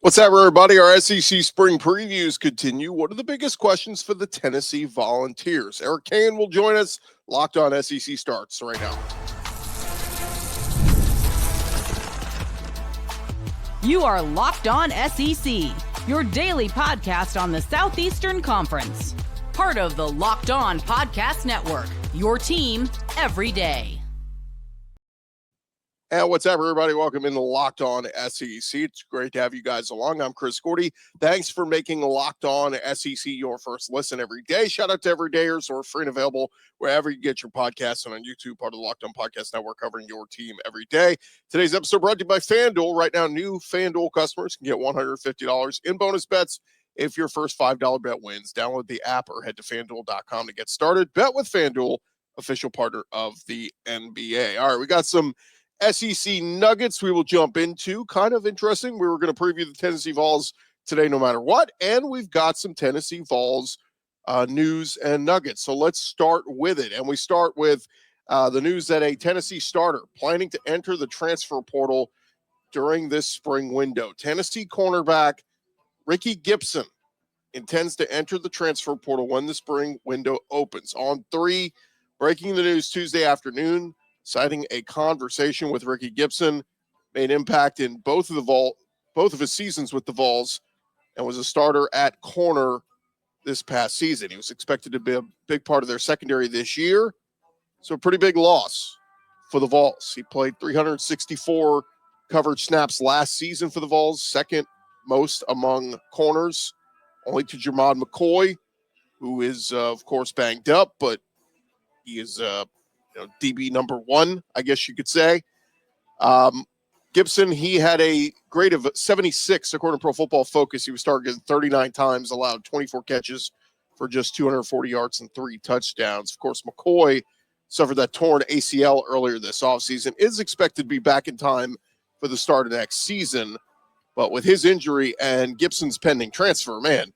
What's up, everybody? Our SEC spring previews continue. What are the biggest questions for the Tennessee Volunteers? Eric Cain will join us. Locked On SEC starts right now. You are Locked On SEC, your daily podcast on the Southeastern Conference. Part of the Locked On Podcast Network, your team every day. And what's up, everybody? Welcome into Locked On SEC. It's great to have you guys along. I'm Chris Gordy. Thanks for making Locked On SEC your first listen every day. Shout out to everydayers who are free and available wherever you get your podcasts and on YouTube, part of the Locked On Podcast Network, covering your team every day. Today's episode brought to you by FanDuel. Right now, new FanDuel customers can get $150 in bonus bets if your first $5 bet wins. Download the app or head to FanDuel.com to get started. Bet with FanDuel, official partner of the NBA. All right, we got some SEC nuggets we will jump into. Kind of interesting. We were going to preview the Tennessee Vols today no matter what, and we've got some Tennessee Vols news and nuggets. So let's start with it. And we start with the news that a Tennessee starter planning to enter the transfer portal during this spring window. Tennessee cornerback Rickey Gibson intends to enter the transfer portal when the spring window opens. On 3, breaking the news Tuesday afternoon, citing a conversation with Rickey Gibson, made impact in both of his seasons with the Vols, and was a starter at corner this past season. He was expected to be a big part of their secondary this year, so a pretty big loss for the Vols. He played 364 coverage snaps last season for the Vols, second most among corners, only to Jermod McCoy, who is, of course, banged up, but he is DB number 1, I guess you could say. Gibson, he had a grade of 76 according to Pro Football Focus. He was targeted 39 times, allowed 24 catches for just 240 yards and 3 touchdowns. Of course, McCoy suffered that torn ACL earlier this offseason, is expected to be back in time for the start of next season. But with his injury and Gibson's pending transfer, man,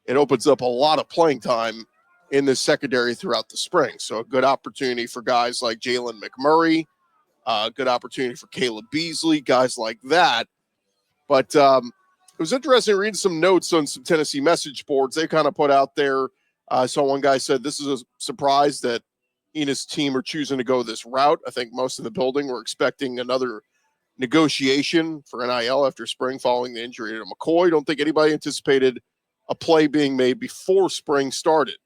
it opens up a lot of playing time in the secondary throughout the spring. So a good opportunity for guys like Jalen McMurray, good opportunity for Kaleb Beasley, guys like that. But it was interesting reading some notes on some Tennessee message boards. They kind of put out there, so one guy said, this is a surprise that he and his team are choosing to go this route. I think most of the building were expecting another negotiation for NIL after spring following the injury to McCoy. Don't think anybody anticipated a play being made before spring started.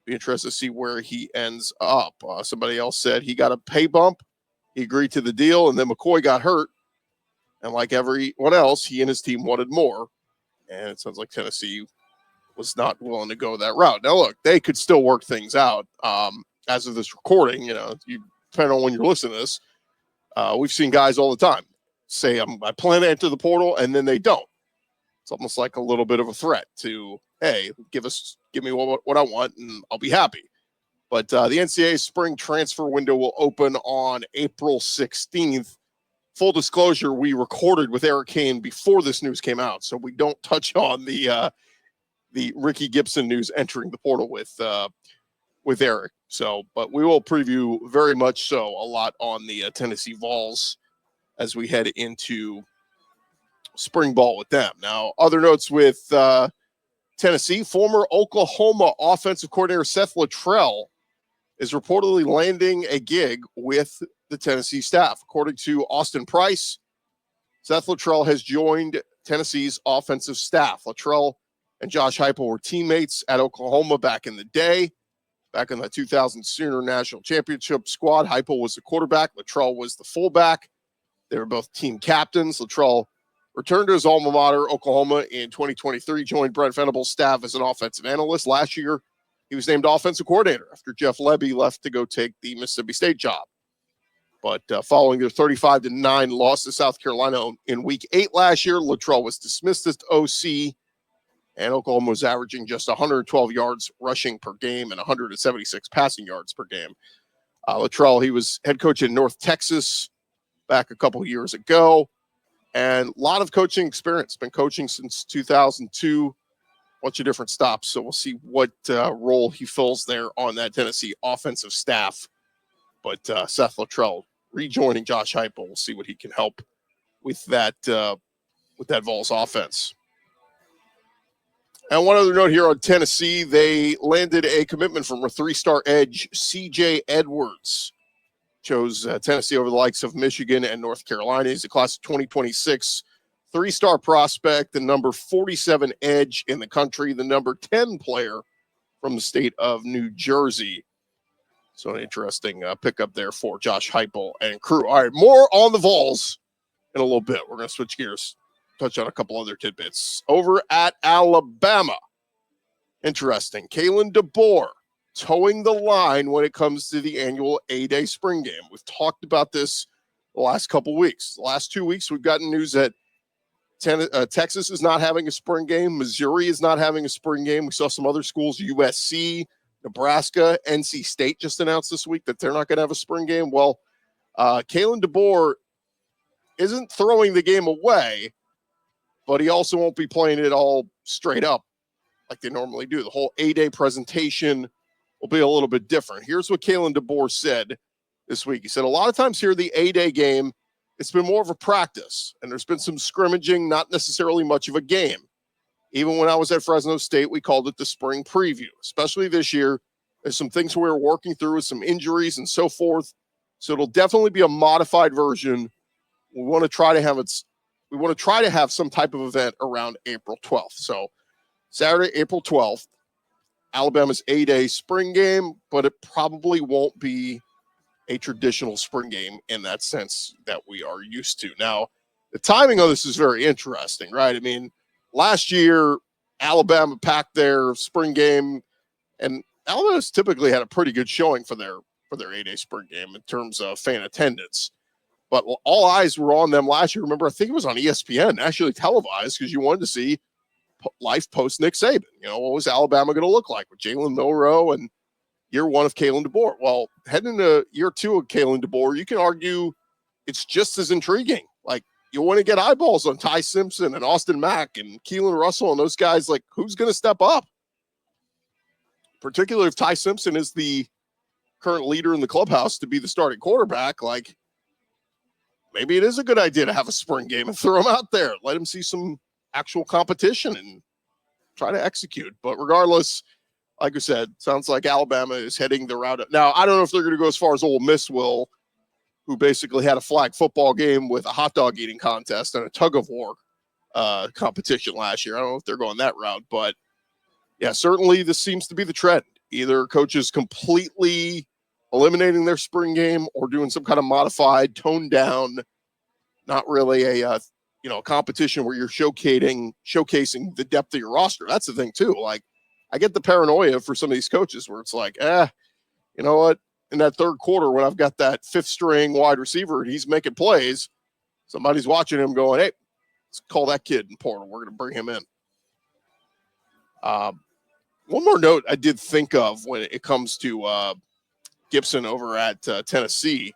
Be interested to see where he ends up. Somebody else said he got a pay bump. He agreed to the deal, and then McCoy got hurt. And like everyone else, he and his team wanted more. And it sounds like Tennessee was not willing to go that route. Now, look, they could still work things out. As of this recording, depending on when you're listening to this, we've seen guys all the time say, I plan to enter the portal, and then they don't. It's almost like a little bit of a threat to, hey, give me what I want, and I'll be happy. But the NCAA spring transfer window will open on April 16th. Full disclosure, we recorded with Eric Cain before this news came out, so we don't touch on the Rickey Gibson news entering the portal with Eric. So, but we will preview very much so a lot on the Tennessee Vols as we head into spring ball with them. Now, other notes with Tennessee, former Oklahoma offensive coordinator Seth Luttrell is reportedly landing a gig with the Tennessee staff. According to Austin Price, Seth Luttrell has joined Tennessee's offensive staff. Luttrell and Josh Heupel were teammates at Oklahoma back in the day, back in the 2000 Sooner National Championship squad. Heupel was the quarterback. Luttrell was the fullback. They were both team captains. Luttrell returned to his alma mater, Oklahoma, in 2023, joined Brent Venables' staff as an offensive analyst. Last year, he was named offensive coordinator after Jeff Lebby left to go take the Mississippi State job. But following their 35-9 loss to South Carolina in Week 8 last year, Luttrell was dismissed as OC, and Oklahoma was averaging just 112 yards rushing per game and 176 passing yards per game. Luttrell, he was head coach in North Texas back a couple years ago. And a lot of coaching experience. Been coaching since 2002. Bunch of different stops. So we'll see what role he fills there on that Tennessee offensive staff. But Seth Luttrell rejoining Josh Heupel. We'll see what he can help with that with that Vols offense. And one other note here on Tennessee, they landed a commitment from a 3-star edge, C.J. Edwards. Chose Tennessee over the likes of Michigan and North Carolina. He's a class of 2026, 3-star prospect, the number 47 edge in the country, the number 10 player from the state of New Jersey. So an interesting pickup there for Josh Heupel and crew. All right, more on the Vols in a little bit. We're going to switch gears, touch on a couple other tidbits. Over at Alabama, interesting. Kalen DeBoer towing the line when it comes to the annual A-Day spring game. We've talked about this the last couple weeks. The last 2 weeks, we've gotten news that Texas is not having a spring game. Missouri is not having a spring game. We saw some other schools, USC, Nebraska, NC State just announced this week that they're not going to have a spring game. Well, Kalen DeBoer isn't throwing the game away, but he also won't be playing it all straight up like they normally do. The whole A-Day presentation will be a little bit different. Here's what Kalen DeBoer said this week. He said, a lot of times here, the A-Day game, it's been more of a practice, and there's been some scrimmaging, not necessarily much of a game. Even when I was at Fresno State, we called it the spring preview, especially this year. There's some things we're working through with some injuries and so forth. So it'll definitely be a modified version. We want to try to have some type of event around April 12th. So Saturday, April 12th, Alabama's A-Day spring game, but it probably won't be a traditional spring game in that sense that we are used to. Now, the timing of this is very interesting, right? I mean, last year, Alabama packed their spring game, and Alabama's typically had a pretty good showing for their A-Day spring game in terms of fan attendance. But all eyes were on them last year. Remember, I think it was on ESPN, actually televised, because you wanted to see life post Nick Saban. You know, what was Alabama going to look like with Jalen Milroe and year one of Kalen DeBoer? Well, heading into year two of Kalen DeBoer, you can argue it's just as intriguing. Like, you want to get eyeballs on Ty Simpson and Austin Mack and Keelan Russell and those guys. Like, who's going to step up? Particularly if Ty Simpson is the current leader in the clubhouse to be the starting quarterback. Like, maybe it is a good idea to have a spring game and throw him out there. Let him see some actual competition and try to execute. But regardless, like I said, sounds like Alabama is heading the route. Now, I don't know if they're going to go as far as Ole Miss will, who basically had a flag football game with a hot dog eating contest and a tug of war competition last year. I don't know if they're going that route, but yeah, certainly this seems to be the trend. Either coaches completely eliminating their spring game or doing some kind of modified, toned down, not really a competition where you're showcasing the depth of your roster. That's the thing too. Like, I get the paranoia for some of these coaches where it's like, you know what? In that third quarter, when I've got that fifth string wide receiver and he's making plays, somebody's watching him going, hey, let's call that kid in Portal. We're going to bring him in. One more note I did think of when it comes to Gibson over at Tennessee.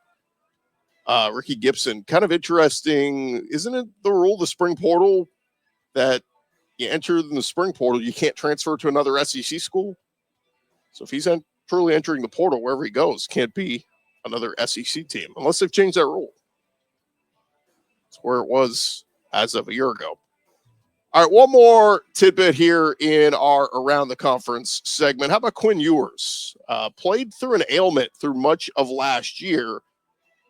Rickey Gibson, kind of interesting. Isn't it the rule of the spring portal that you enter in the spring portal, you can't transfer to another SEC school? So if he's truly entering the portal wherever he goes, can't be another SEC team unless they've changed that rule. It's where it was as of a year ago. All right, one more tidbit here in our Around the Conference segment. How about Quinn Ewers? Played through an ailment through much of last year,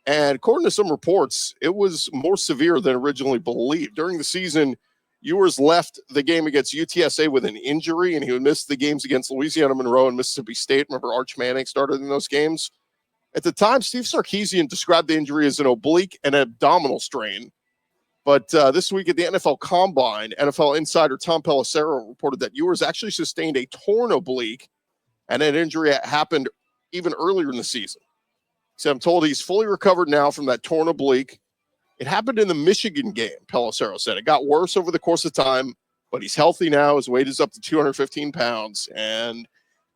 and according to some reports, it was more severe than originally believed. During the season, Ewers left the game against UTSA with an injury, and he would miss the games against Louisiana Monroe and Mississippi State. Remember, Arch Manning started in those games. At the time, Steve Sarkisian described the injury as an oblique and abdominal strain. But this week at the NFL Combine, NFL insider Tom Pelissero reported that Ewers actually sustained a torn oblique, and that injury happened even earlier in the season. So I'm told he's fully recovered now from that torn oblique. It happened in the Michigan game, Pelissero said. It got worse over the course of time, but he's healthy now. His weight is up to 215 pounds, and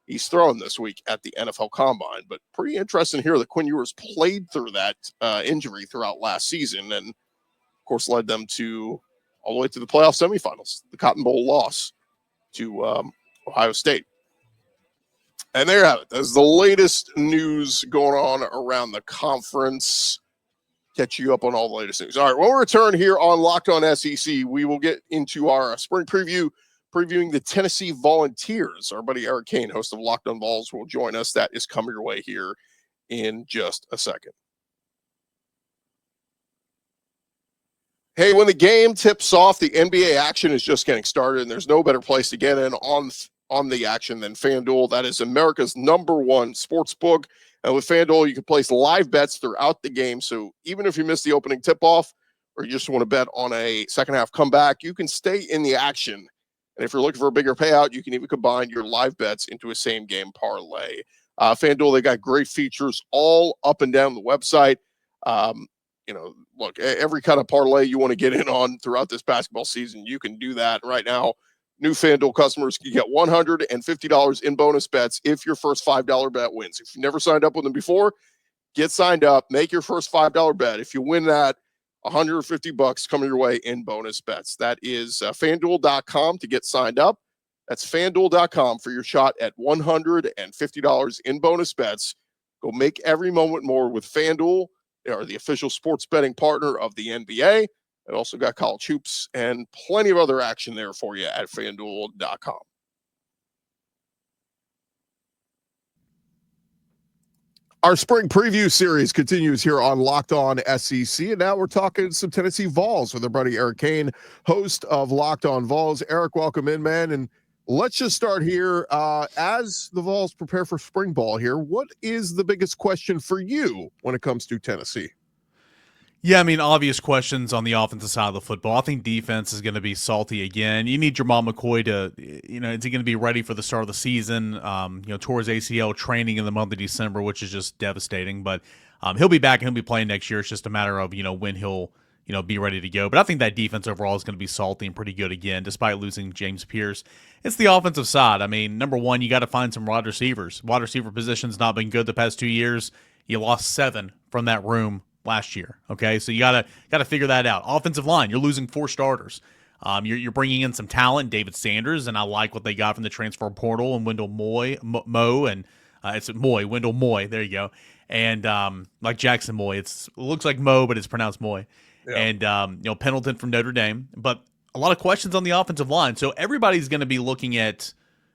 he's throwing this week at the NFL Combine. But pretty interesting here that Quinn Ewers played through that injury throughout last season, and of course, led them to all the way to the playoff semifinals, the Cotton Bowl loss to Ohio State. And there you have it. That's the latest news going on around the conference. catch you up on all the latest news. All right, when we return here on Locked On SEC, we will get into our spring preview, previewing the Tennessee Volunteers. Our buddy Eric Cain, host of Locked On Vols, will join us. That is coming your way here in just a second. Hey, when the game tips off, the NBA action is just getting started, and there's no better place to get in on the action than FanDuel. That is America's #1 sports book. And with FanDuel, you can place live bets throughout the game. So even if you miss the opening tip-off or you just want to bet on a second-half comeback, you can stay in the action. And if you're looking for a bigger payout, you can even combine your live bets into a same-game parlay. FanDuel, they got great features all up and down the website. Look, every kind of parlay you want to get in on throughout this basketball season, you can do that right now. New FanDuel customers can get $150 in bonus bets if your first $5 bet wins. If you never signed up with them before, get signed up, make your first $5 bet. If you win that, $150 coming your way in bonus bets. That is FanDuel.com to get signed up. That's FanDuel.com for your shot at $150 in bonus bets. Go make every moment more with FanDuel. They are the official sports betting partner of the NBA. It also got college hoops and plenty of other action there for you at FanDuel.com. Our spring preview series continues here on Locked On SEC, and now we're talking some Tennessee Vols with our buddy Eric Cain, host of Locked On Vols. Eric, welcome in, man, and let's just start here. As the Vols prepare for spring ball here, what is the biggest question for you when it comes to Tennessee? Yeah, I mean, obvious questions on the offensive side of the football. I think defense is going to be salty again. You need Jermod McCoy to, is he going to be ready for the start of the season? Towards ACL training in the month of December, which is just devastating. But he'll be back and he'll be playing next year. It's just a matter of, when he'll, be ready to go. But I think that defense overall is going to be salty and pretty good again, despite losing James Pierce. It's the offensive side. I mean, number one, you got to find some wide receivers. Wide receiver position's not been good the past 2 years. You lost 7 from that room last year. Okay, so you gotta figure that out. Offensive line, you're losing 4 starters. You're bringing in some talent, David Sanders, and I like what they got from the transfer portal and Wendell Wendell Moy. There you go, and like Jackson Moy, it looks like Mo, but it's pronounced Moy. Yeah. And Pendleton from Notre Dame, but a lot of questions on the offensive line. So everybody's going to be looking at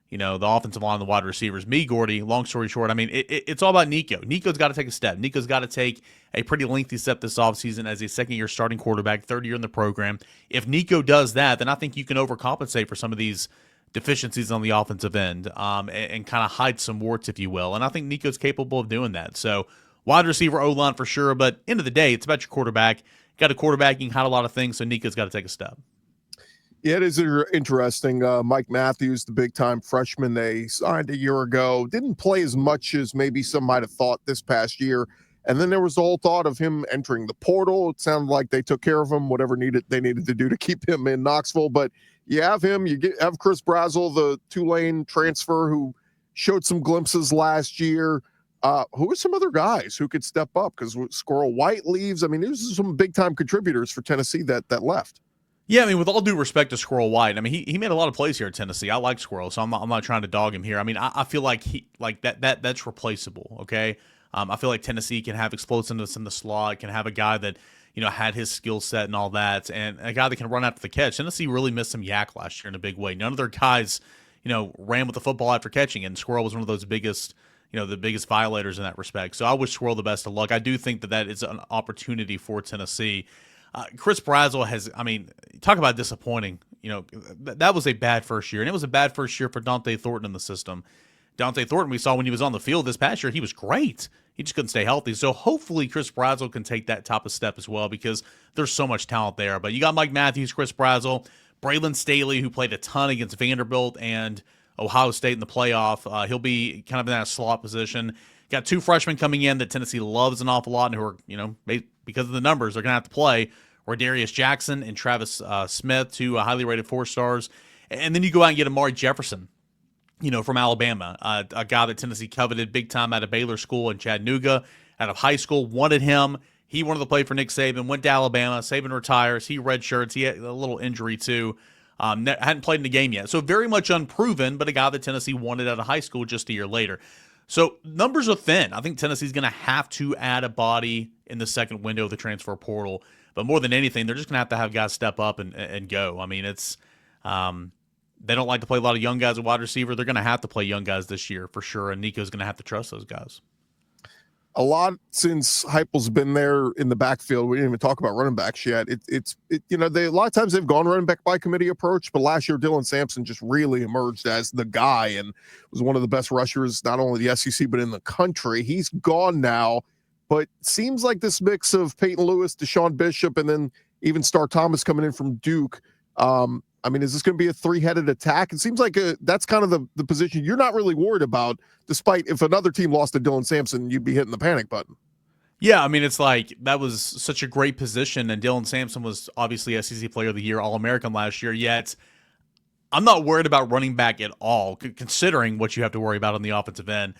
the offensive line, the wide receivers. Me, Gordy, long story short, I mean, it's all about Nico. Nico's got to take a step. Nico's got to take a pretty lengthy step this offseason as a second-year starting quarterback, third year in the program. If Nico does that, then I think you can overcompensate for some of these deficiencies on the offensive end and kind of hide some warts, if you will. And I think Nico's capable of doing that. So wide receiver, O-line for sure, but end of the day, it's about your quarterback. Got a quarterback, you can hide a lot of things, so Nico's got to take a step. Yeah, it is interesting. Mike Matthews, the big-time freshman they signed a year ago, didn't play as much as maybe some might have thought this past year. And then there was the whole thought of him entering the portal. It sounded like they took care of him, whatever they needed to do to keep him in Knoxville. But you have him. Have Chris Brazzell, the Tulane transfer, who showed some glimpses last year. Who are some other guys who could step up? Because Squirrel White leaves. I mean, there's some big-time contributors for Tennessee that left. Yeah, I mean, with all due respect to Squirrel White, I mean, he made a lot of plays here at Tennessee. I like Squirrel, so I'm not trying to dog him here. I mean, I feel like that's replaceable. Okay, I feel like Tennessee can have explosiveness in the slot, can have a guy that had his skill set and all that, and a guy that can run after the catch. Tennessee really missed some yak last year in a big way. None of their guys, ran with the football after catching, and Squirrel was one of those biggest, the biggest violators in that respect. So I wish Squirrel the best of luck. I do think that is an opportunity for Tennessee. Chris Brazzell talk about disappointing. That was a bad first year, and it was a bad first year for Dante Thornton in the system. Dante Thornton, we saw when he was on the field this past year, he was great. He just couldn't stay healthy. So hopefully Chris Brazzell can take that type of step as well, because there's so much talent there. But you got Mike Matthews, Chris Brazzell, Braylon Staley, who played a ton against Vanderbilt and Ohio State in the playoff. He'll be kind of in that slot position. Got 2 freshmen coming in that Tennessee loves an awful lot and who are, because of the numbers, they're going to have to play. Darius Jackson and Travis Smith, 2 highly rated 4-stars. And then you go out and get Amari Jefferson, from Alabama, a guy that Tennessee coveted big time out of Baylor School in Chattanooga, out of high school, wanted him. He wanted to play for Nick Saban, went to Alabama. Saban retires. He redshirts. He had a little injury too. Hadn't played in the game yet. So very much unproven, but a guy that Tennessee wanted out of high school just a year later. So numbers are thin. I think Tennessee's going to have to add a body in the second window of the transfer portal. But more than anything, they're just going to have guys step up and go. I mean, it's they don't like to play a lot of young guys at wide receiver. They're going to have to play young guys this year for sure, and Nico's going to have to trust those guys. A lot since Heupel's been there in the backfield. We didn't even talk about running backs yet. A lot of times they've gone running back by committee approach, but last year Dylan Sampson just really emerged as the guy and was one of the best rushers, not only the SEC, but in the country. He's gone now, but seems like this mix of Peyton Lewis, Deshaun Bishop, and then even Star Thomas coming in from Duke. Is this going to be a three-headed attack? It seems like that's kind of the position you're not really worried about, despite if another team lost to Dylan Sampson, you'd be hitting the panic button. Yeah, I mean, it's like that was such a great position, and Dylan Sampson was obviously SEC Player of the Year, All-American last year, yet I'm not worried about running back at all, considering what you have to worry about on the offensive end.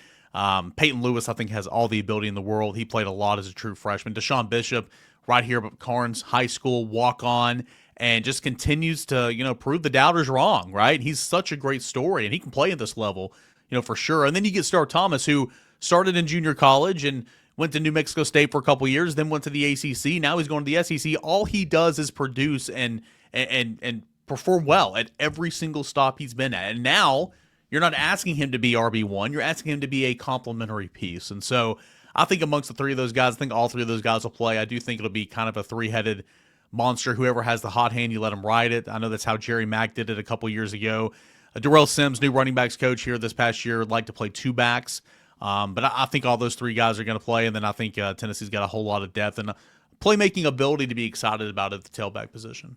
Peyton Lewis, I think, has all the ability in the world. He played a lot as a true freshman. Deshaun Bishop, right here at Carnes High School, walk-on, and just continues to, prove the doubters wrong, right? He's such a great story, and he can play at this level, for sure. And then you get Star Thomas, who started in junior college and went to New Mexico State for a couple years, then went to the ACC. Now he's going to the SEC. All he does is produce and perform well at every single stop he's been at. And now you're not asking him to be RB1. You're asking him to be a complementary piece. And so I think amongst the three of those guys, I think all three of those guys will play. I do think it'll be kind of a three-headed monster. Whoever has the hot hand, you let him ride it. I know that's how Jerry Mack did it a couple years ago. Darrell Sims, new running backs coach here this past year, would like to play two backs. But I think all those three guys are going to play, and then I think Tennessee's got a whole lot of depth and playmaking ability to be excited about at the tailback position.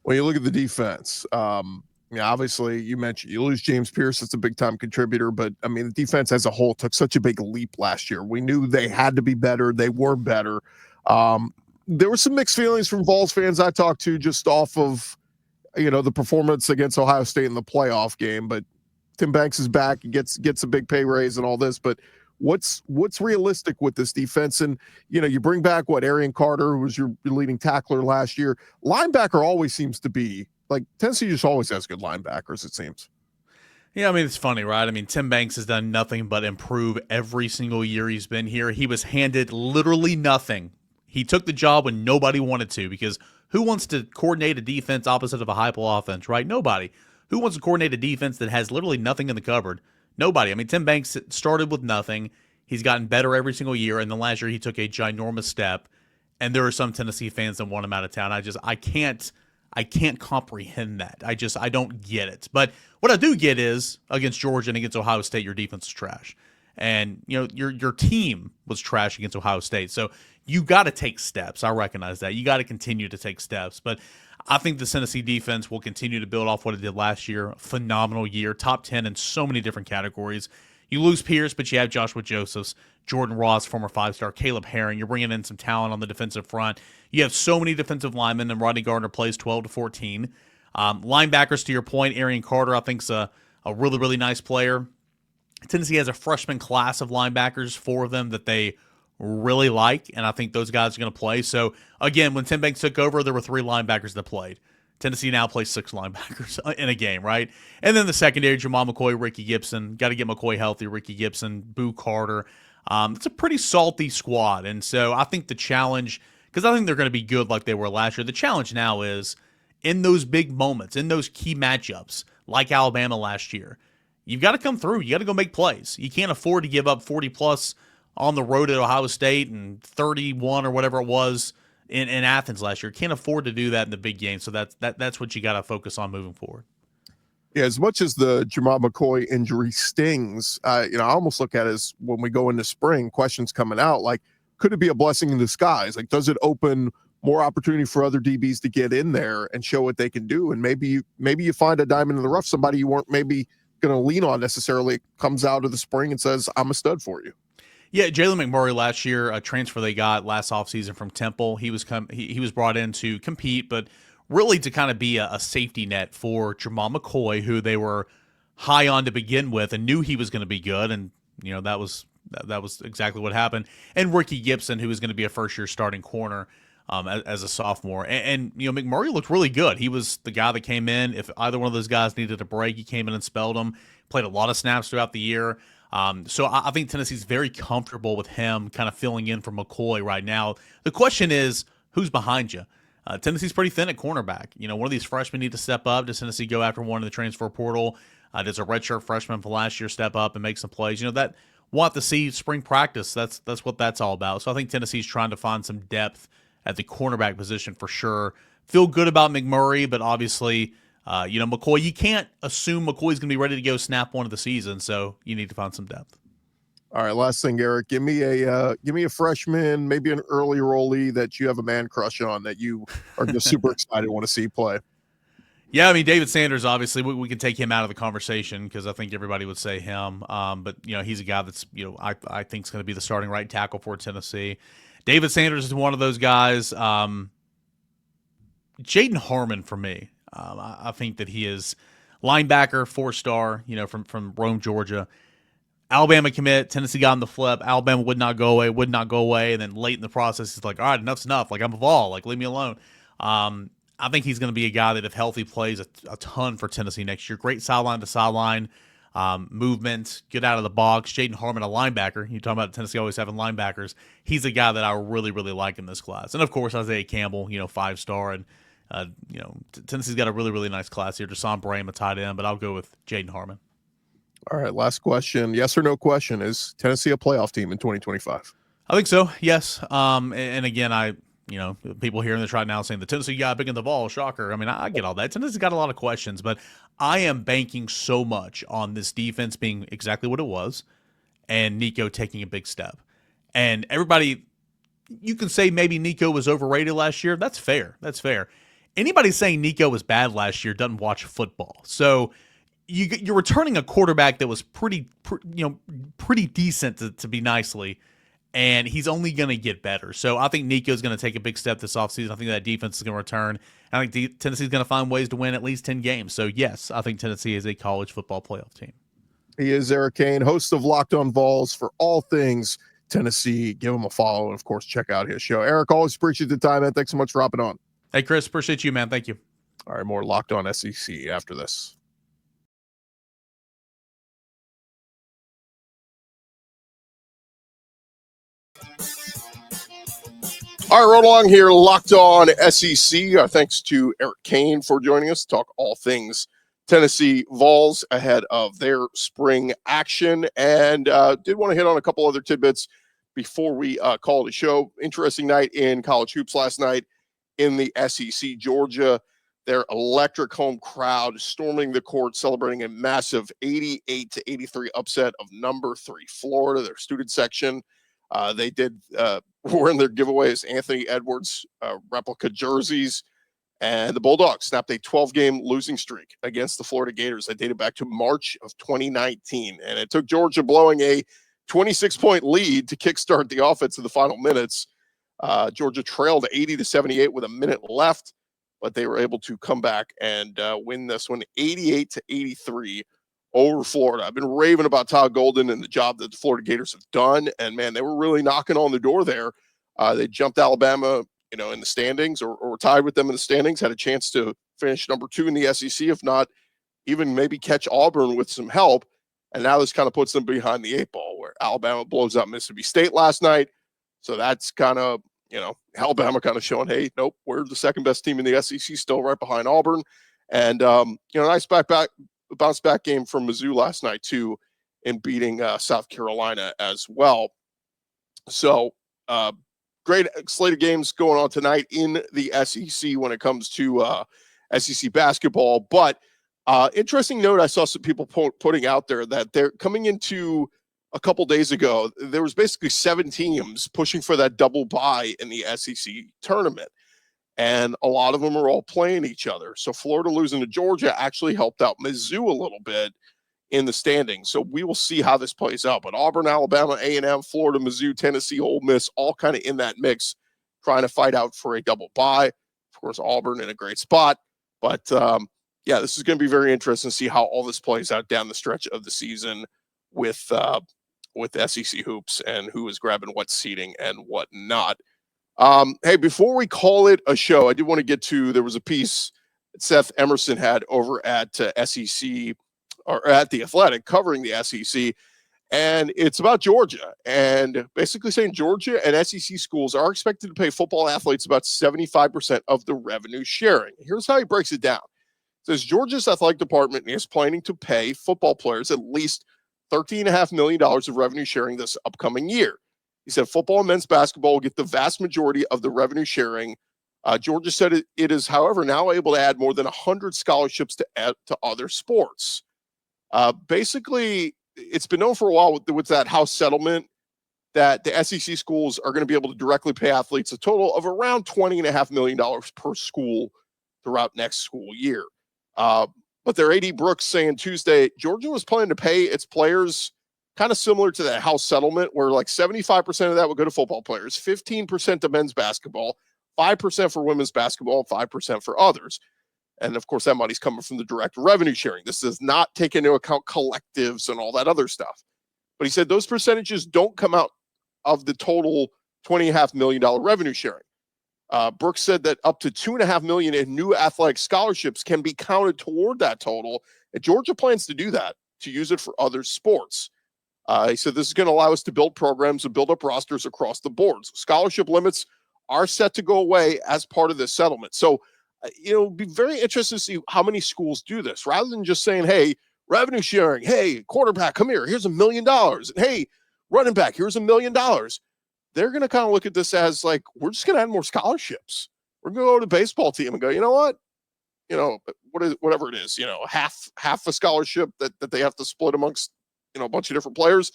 When you look at the defense, obviously you mentioned you lose James Pierce. It's a big-time contributor, but, the defense as a whole took such a big leap last year. We knew they had to be better. They were better. There were some mixed feelings from Vols fans I talked to just off of, the performance against Ohio State in the playoff game. But Tim Banks is back. He gets a big pay raise and all this. But what's realistic with this defense? And, you bring back Arian Carter, who was your leading tackler last year. Linebacker always seems to be, like, Tennessee just always has good linebackers, it seems. Yeah, it's funny, right? Tim Banks has done nothing but improve every single year he's been here. He was handed literally nothing. He took the job when nobody wanted to, because who wants to coordinate a defense opposite of a Heupel offense, right? Nobody. Who wants to coordinate a defense that has literally nothing in the cupboard? Nobody. Tim Banks started with nothing. He's gotten better every single year, and then last year he took a ginormous step, and there are some Tennessee fans that want him out of town. I can't comprehend that. I don't get it. But what I do get is, against Georgia and against Ohio State, your defense is trash. And, your team was trash against Ohio State. So you got to take steps. I recognize that. You got to continue to take steps. But I think the Tennessee defense will continue to build off what it did last year. Phenomenal year. Top 10 in so many different categories. You lose Pierce, but you have Joshua Josephs, Jordan Ross, former five-star, Caleb Herring. You're bringing in some talent on the defensive front. You have so many defensive linemen, and Rodney Gardner plays 12 to 14. Linebackers, to your point, Arian Carter, I think, is a really, really nice player. Tennessee has a freshman class of linebackers, four of them that they really like, and I think those guys are going to play. So, again, when Tim Banks took over, there were three linebackers that played. Tennessee now plays six linebackers in a game, right? And then the secondary, Jamal McCoy, Rickey Gibson. Got to get McCoy healthy, Rickey Gibson, Boo Carter. It's a pretty salty squad, and so I think the challenge, because I think they're going to be good like they were last year, the challenge now is in those big moments, in those key matchups, like Alabama last year, you've got to come through. You got to go make plays. You can't afford to give up 40-plus on the road at Ohio State and 31 or whatever it was in Athens last year. Can't afford to do that in the big game. So that's what you got to focus on moving forward. Yeah, as much as the Jamal McCoy injury stings, I almost look at it as when we go into spring, questions coming out, like, could it be a blessing in disguise? Like, does it open more opportunity for other DBs to get in there and show what they can do? And maybe you find a diamond in the rough, somebody you weren't maybe going to lean on necessarily, comes out of the spring and says, I'm a stud for you. Yeah, Jalen McMurray last year, a transfer they got last offseason from Temple. He was brought in to compete, but really to kind of be a safety net for Jamal McCoy, who they were high on to begin with and knew he was going to be good, and that was exactly what happened. And Rickey Gibson, who was going to be a first-year starting corner as a sophomore. And McMurray looked really good. He was the guy that came in. If either one of those guys needed a break, he came in and spelled them. Played a lot of snaps throughout the year. So I think Tennessee's very comfortable with him kind of filling in for McCoy right now. The question is, who's behind you? Tennessee's pretty thin at cornerback. One of these freshmen need to step up. Does Tennessee go after one in the transfer portal? Does a redshirt freshman from last year step up and make some plays? That we'll have to see spring practice. That's what that's all about. So I think Tennessee's trying to find some depth at the cornerback position for sure. Feel good about McMurray, but obviously, McCoy, you can't assume McCoy's going to be ready to go snap one of the season, so you need to find some depth. All right, last thing, Eric, give me a freshman, maybe an early rollie that you have a man crush on that you are just super excited to want to see play. Yeah, I mean, David Sanders, obviously, we can take him out of the conversation because I think everybody would say him. But, he's a guy that's, I think is going to be the starting right tackle for Tennessee. David Sanders is one of those guys. Jaden Harmon for me. I think that he is linebacker, 4-star, from Rome, Georgia. Alabama commit, Tennessee got on the flip. Alabama would not go away. And then late in the process, he's like, all right, enough's enough. Like, I'm a Vol. Like, leave me alone. I think he's going to be a guy that, if healthy, plays a ton for Tennessee next year. Great sideline to sideline movement, get out of the box. Jaden Harmon, a linebacker. You're talking about Tennessee always having linebackers. He's a guy that I really, really like in this class. And, of course, Isaiah Campbell, 5-star. And, Tennessee's got a really, really nice class here. Jason Braham, a tight end, but I'll go with Jaden Harmon. All right, last question. Yes or no question. Is Tennessee a playoff team in 2025? I think so, yes. And again, people hearing this right now saying the Tennessee guy big in the ball, shocker. I mean, I get all that. Tennessee's got a lot of questions, but I am banking so much on this defense being exactly what it was and Nico taking a big step. And everybody, you can say maybe Nico was overrated last year. That's fair. Anybody saying Nico was bad last year doesn't watch football. So you're returning a quarterback that was pretty decent to be nicely, and he's only going to get better. So I think Nico's going to take a big step this offseason. I think that defense is going to return. I think Tennessee's going to find ways to win at least 10 games. So, yes, I think Tennessee is a college football playoff team. He is Eric Cain, host of Locked On Vols for all things Tennessee. Give him a follow and, of course, check out his show. Eric, always appreciate the time, man. Thanks so much for hopping on. Hey, Chris, appreciate you, man. Thank you. All right, more Locked On SEC after this. All right, roll along here, Locked On SEC. Thanks to Eric Cain for joining us to talk all things Tennessee Vols ahead of their spring action. And did want to hit on a couple other tidbits before we call it a show. Interesting night in college hoops last night in the SEC. Georgia, their electric home crowd storming the court, celebrating a massive 88-83 upset of number 3 Florida, their student section. They did wearing their giveaways Anthony Edwards replica jerseys, and the Bulldogs snapped a 12-game losing streak against the Florida Gators that dated back to March of 2019. And it took Georgia blowing a 26-point lead to kickstart the offense in the final minutes. Georgia trailed 80-78 with a minute left, but they were able to come back and win this one 88-83 over Florida. I've been raving about Todd Golden and the job that the Florida Gators have done. And man, they were really knocking on the door there. They jumped Alabama, in the standings or tied with them in the standings, had a chance to finish number 2 in the SEC, if not even maybe catch Auburn with some help. And now this kind of puts them behind the 8 ball where Alabama blows out Mississippi State last night. So that's kind of, Alabama kind of showing, hey, nope, we're the second best team in the SEC, still right behind Auburn. And, nice bounce back game from Mizzou last night too, in beating South Carolina as well. So great slate of games going on tonight in the SEC when it comes to SEC basketball. But interesting note, I saw some people putting out there that they're coming into a couple days ago, there was basically 7 teams pushing for that double bye in the SEC tournament. And a lot of them are all playing each other. So Florida losing to Georgia actually helped out Mizzou a little bit in the standings. So we will see how this plays out. But Auburn, Alabama, A&M, Florida, Mizzou, Tennessee, Ole Miss, all kind of in that mix, trying to fight out for a double bye. Of course, Auburn in a great spot. But, this is going to be very interesting to see how all this plays out down the stretch of the season with SEC hoops and who is grabbing what seeding and what not. Hey, before we call it a show, I did want to get to, there was a piece that Seth Emerson had over at SEC or at The Athletic covering the SEC. And it's about Georgia, and basically saying Georgia and SEC schools are expected to pay football athletes about 75% of the revenue sharing. Here's how he breaks it down. It says Georgia's athletic department is planning to pay football players at least $13.5 million of revenue sharing this upcoming year. He said football and men's basketball will get the vast majority of the revenue sharing. Georgia said it is, however, now able to add more than 100 scholarships to add to other sports. Basically, it's been known for a while with that House settlement that the SEC schools are going to be able to directly pay athletes a total of around $20.5 million per school throughout next school year. But their AD Brooks saying Tuesday, Georgia was planning to pay its players kind of similar to that House settlement, where like 75% of that would go to football players, 15% to men's basketball, 5% for women's basketball, and 5% for others. And of course, that money's coming from the direct revenue sharing. This does not take into account collectives and all that other stuff. But he said those percentages don't come out of the total $20.5 million revenue sharing. Brooks said that up to $2.5 million in new athletic scholarships can be counted toward that total. And Georgia plans to do that, to use it for other sports. He said this is going to allow us to build programs and build up rosters across the board. So scholarship limits are set to go away as part of this settlement. So, it'd be very interesting to see how many schools do this, rather than just saying, hey, revenue sharing, hey, quarterback, come here, here's $1 million. And hey, running back, here's $1 million. They're going to kind of look at this as like, we're just going to add more scholarships. We're going to go to the baseball team and go, you know what? Whatever it is, half a scholarship that they have to split amongst, a bunch of different players.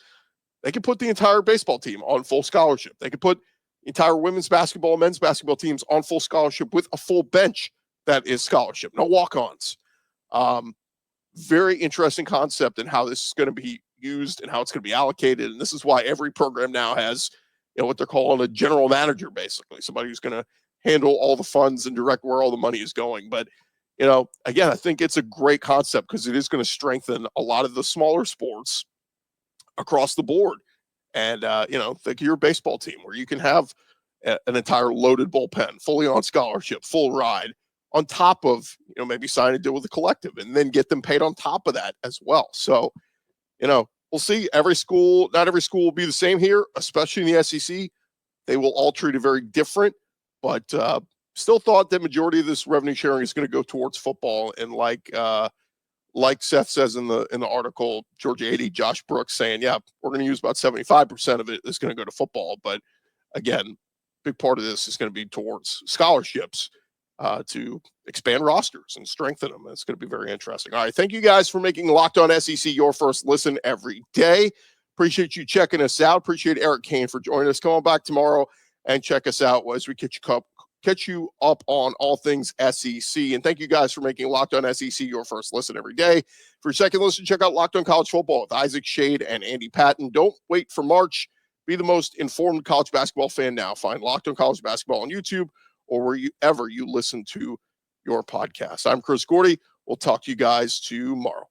They could put the entire baseball team on full scholarship. They could put entire women's basketball and men's basketball teams on full scholarship with a full bench that is scholarship, no walk-ons. Very interesting concept and how this is going to be used and how it's going to be allocated. And this is why every program now has, what they're calling a general manager, basically, somebody who's going to handle all the funds and direct where all the money is going. But, again, I think it's a great concept because it is going to strengthen a lot of the smaller sports across the board. And, think of your baseball team where you can have an entire loaded bullpen, fully on scholarship, full ride, on top of, maybe sign a deal with a collective and then get them paid on top of that as well. So, we'll see. Not every school will be the same here, especially in the SEC. They will all treat it very different, but still thought that majority of this revenue sharing is going to go towards football. And like Seth says in the article, Georgia AD Josh Brooks saying, yeah, we're going to use about 75% of it is going to go to football. But again, big part of this is going to be towards scholarships to expand rosters and strengthen them. It's going to be very interesting. All right. Thank you guys for making Locked On SEC your first listen every day. Appreciate you checking us out. Appreciate Eric Cain for joining us. Come on back tomorrow and check us out as we catch you up on all things SEC. And thank you guys for making Locked On SEC your first listen every day. For your second listen, check out Locked On College Football with Isaac Shade and Andy Patton. Don't wait for March. Be the most informed college basketball fan now. Find Locked On College Basketball on YouTube or wherever you listen to your podcast. I'm Chris Gordy. We'll talk to you guys tomorrow.